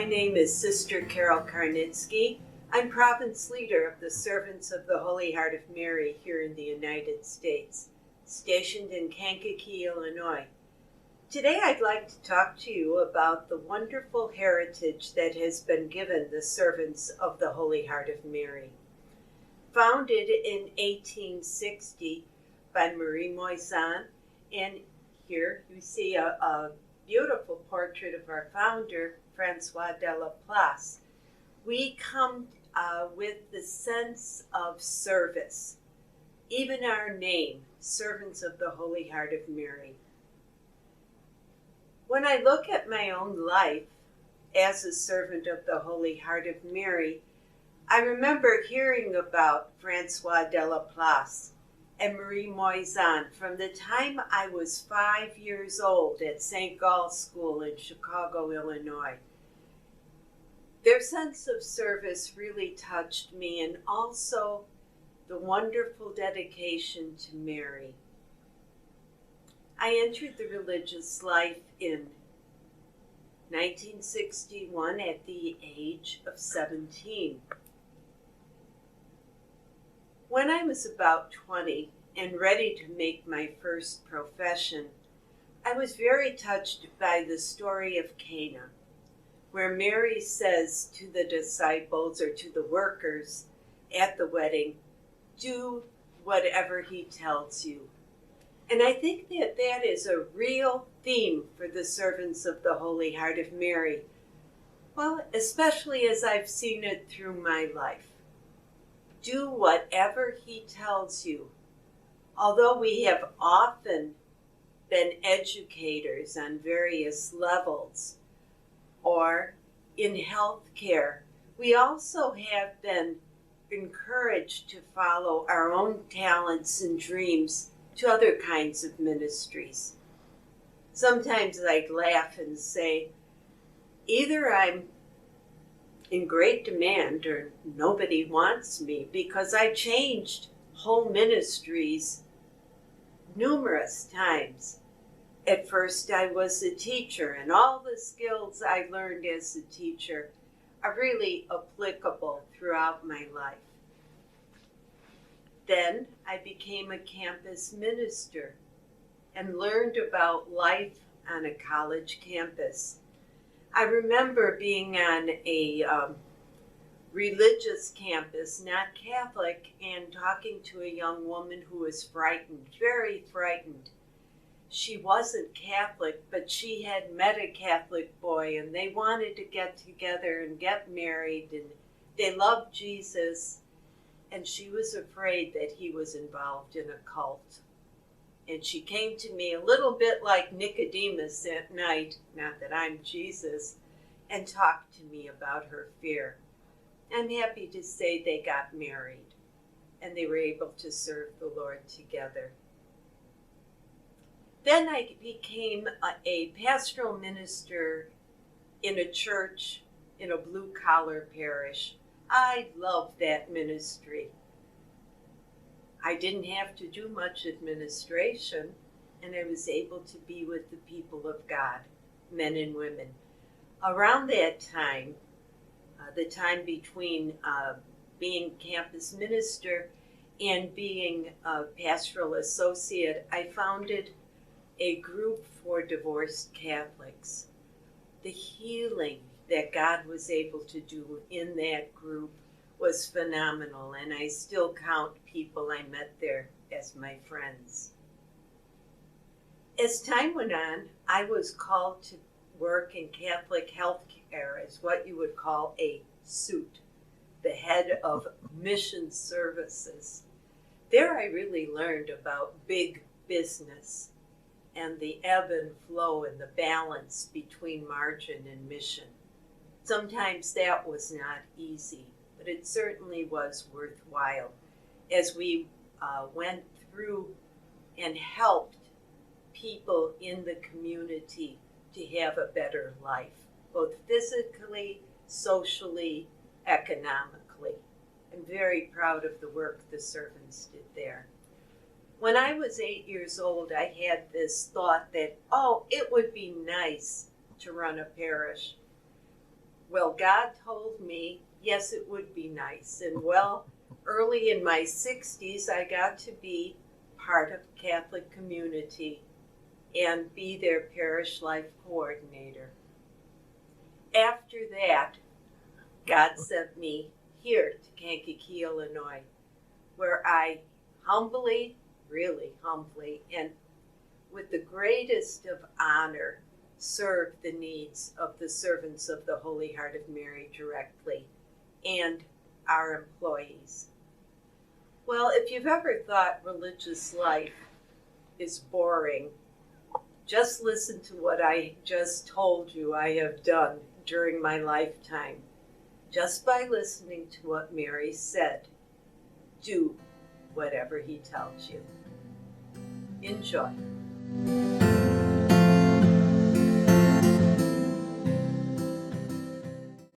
name is Sister Carol Karnitsky. I'm province leader of the Servants of the Holy Heart of Mary here in the United States, stationed in Kankakee, Illinois. Today I'd like to talk to you about the wonderful heritage that has been given the Servants of the Holy Heart of Mary. Founded in 1860 by Marie Moisan, and here you see a beautiful portrait of our founder, Francois de la Place. We come with the sense of service. Even our name, Servants of the Holy Heart of Mary. When I look at my own life as a servant of the Holy Heart of Mary, I remember hearing about Francois de la Place and Marie Moisan from the time I was 5 years old at St. Gall School in Chicago, Illinois. Their sense of service really touched me, and also the wonderful dedication to Mary. I entered the religious life in 1961 at the age of 17. When I was about 20 and ready to make my first profession, I was very touched by the story of Cana, where Mary says to the disciples or to the workers at the wedding, "Do whatever he tells you." And I think that that is a real theme for the servants of the Holy Heart of Mary. Well, especially as I've seen it through my life. Do whatever he tells you. Although we have often been educators on various levels, or in healthcare, we also have been encouraged to follow our own talents and dreams to other kinds of ministries. Sometimes I'd laugh and say, either I'm in great demand or nobody wants me, because I changed whole ministries numerous times. At first I was a teacher, and all the skills I learned as a teacher are really applicable throughout my life. Then I became a campus minister and learned about life on a college campus. I remember being on a religious campus, not Catholic, and talking to a young woman who was frightened, very frightened. She wasn't Catholic, but she had met a Catholic boy, and they wanted to get together and get married, and they loved Jesus, and she was afraid that he was involved in a cult. And she came to me a little bit like Nicodemus at night, not that I'm Jesus, and talked to me about her fear. I'm happy to say they got married, and they were able to serve the Lord together. Then I became a pastoral minister in a church in a blue-collar parish. I loved that ministry. I didn't have to do much administration, and I was able to be with the people of God, men and women. Around that time, the time between being campus minister and being a pastoral associate, I founded a group for divorced Catholics. The healing that God was able to do in that group was phenomenal, and I still count people I met there as my friends. As time went on, I was called to work in Catholic health care as what you would call a SUIT, the head of mission services. There I really learned about big business and the ebb and flow and the balance between margin and mission. Sometimes that was not easy, but it certainly was worthwhile as we went through and helped people in the community to have a better life, both physically, socially, economically. I'm very proud of the work the servants did there. When I was 8 years old, I had this thought that, it would be nice to run a parish. Well, God told me, yes, it would be nice. And well, early in my 60s, I got to be part of the Catholic community and be their parish life coordinator. After that, God sent me here to Kankakee, Illinois, where I humbly, really humbly, and with the greatest of honor, serve the needs of the servants of the Holy Heart of Mary directly and our employees. Well, if you've ever thought religious life is boring, just listen to what I just told you I have done during my lifetime. Just by listening to what Mary said, do whatever he tells you. Enjoy.